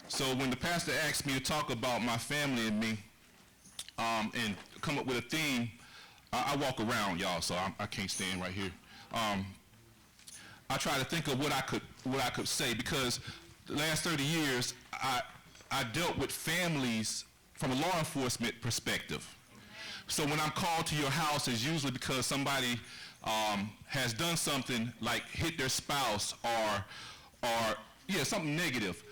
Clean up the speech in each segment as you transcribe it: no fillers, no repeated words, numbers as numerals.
So when the pastor asked me to talk about my family and me, and come up with a theme, I walk around, y'all, so I can't stand right here. I try to think of what I could say, because the last 30 years I dealt with families from a law enforcement perspective. So when I'm called to your house, it's usually because somebody has done something like hit their spouse or something negative.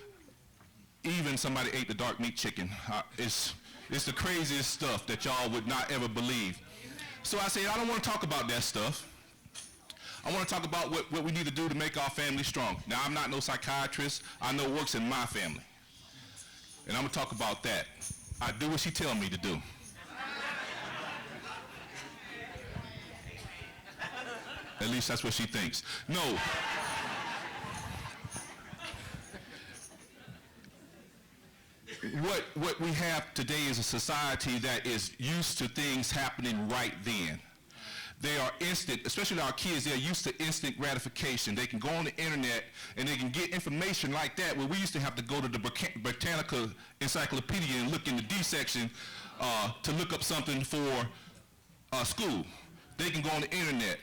Even somebody ate the dark meat chicken. It's the craziest stuff that y'all would not ever believe. So I said, I don't want to talk about that stuff. I want to talk about what we need to do to make our family strong. Now, I'm not no psychiatrist. I know what works in my family. And I'm going to talk about that. I do what she tell me to do. At least that's what she thinks. No. What we have today is a society that is used to things happening right then. They are instant, especially our kids, they're used to instant gratification. They can go on the internet and they can get information like that, where we used to have to go to the Britannica Encyclopedia and look in the D section to look up something for school. They can go on the internet.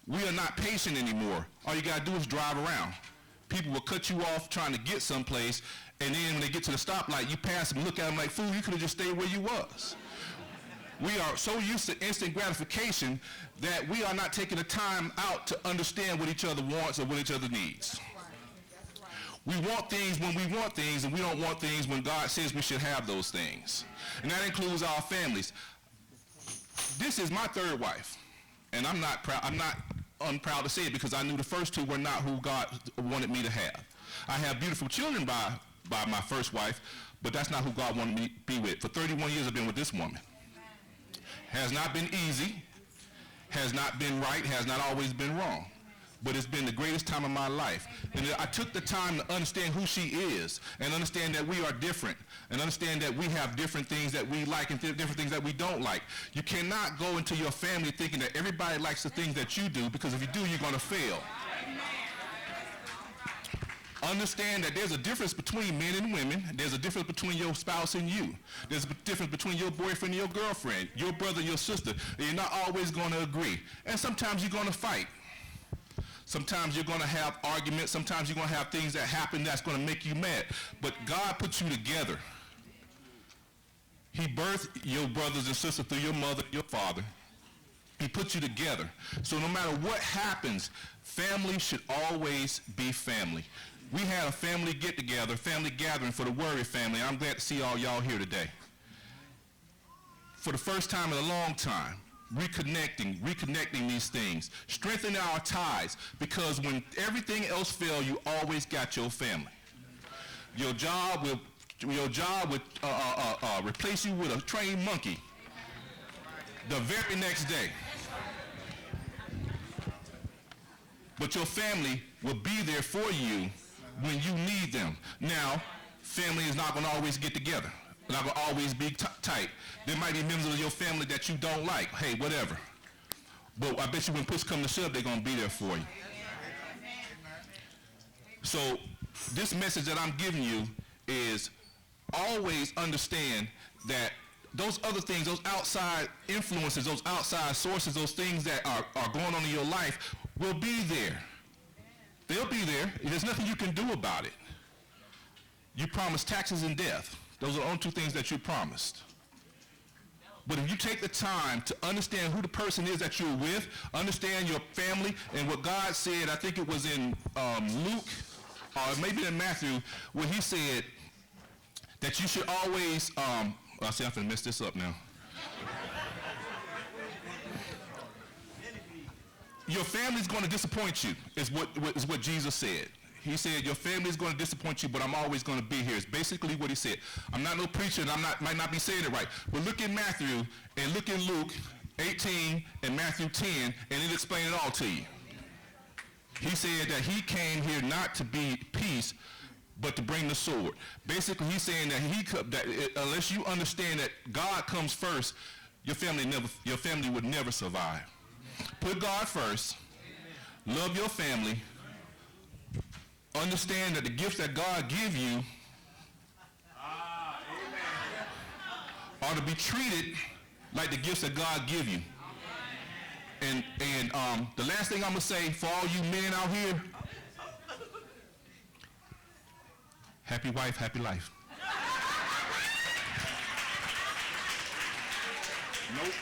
We are not patient anymore. All you got to do is drive around. People will cut you off trying to get someplace, and then when they get to the stoplight, you pass them, look at them like, fool, you could have just stayed where you was. We are so used to instant gratification that we are not taking the time out to understand what each other wants or what each other needs. We want things when we want things, and we don't want things when God says we should have those things. And that includes our families. This is my third wife, and I'm not unproud to say it, because I knew the first two were not who God wanted me to have. I have beautiful children by my first wife, but that's not who God wanted me to be with. For 31 years I've been with this woman. Has not been easy, has not been right, has not always been wrong, but it's been the greatest time of my life. And I took the time to understand who she is, and understand that we are different, and understand that we have different things that we like and different things that we don't like. You cannot go into your family thinking that everybody likes the things that you do, because if you do, you're going to fail. Understand that there's a difference between men and women. There's a difference between your spouse and you. There's a difference between your boyfriend and your girlfriend, your brother and your sister. And you're not always going to agree. And sometimes you're going to fight. Sometimes you're going to have arguments. Sometimes you're going to have things that happen that's going to make you mad. But God puts you together. He birthed your brothers and sisters through your mother, your father. He put you together. So no matter what happens, family should always be family. We had a family get-together, family gathering for the Worry family. I'm glad to see all y'all here today. For the first time in a long time, reconnecting these things, strengthening our ties, because when everything else fails, you always got your family. Your job will replace you with a trained monkey the very next day. But your family will be there for you when you need them. Now, family is not going to always get together. They're not going to always be tight. There might be members of your family that you don't like. Hey, whatever. But I bet you when push comes to shove, they're going to be there for you. So this message that I'm giving you is always understand that those other things, those outside influences, those outside sources, those things that are going on in your life will be there. They'll be there. There's nothing you can do about it. You promised taxes and death. Those are the only two things that you promised. But if you take the time to understand who the person is that you're with, understand your family, and what God said, I think it was in Luke, or maybe in Matthew, where he said that you should always, I see I'm going to mess this up now. Your family's going to disappoint you, is what Jesus said. He said, your family is going to disappoint you, but I'm always going to be here. It's basically what he said. I'm not no preacher, and might not be saying it right. But look in Matthew, and look in Luke 18 and Matthew 10, and it'll explain it all to you. He said that he came here not to be peace, but to bring the sword. Basically, he's saying that unless you understand that God comes first, your family would never survive. Put God first. Love your family. Understand that the gifts that God give you to be treated like the gifts that God give you. And the last thing I'm going to say for all you men out here, happy wife, happy life. Nope.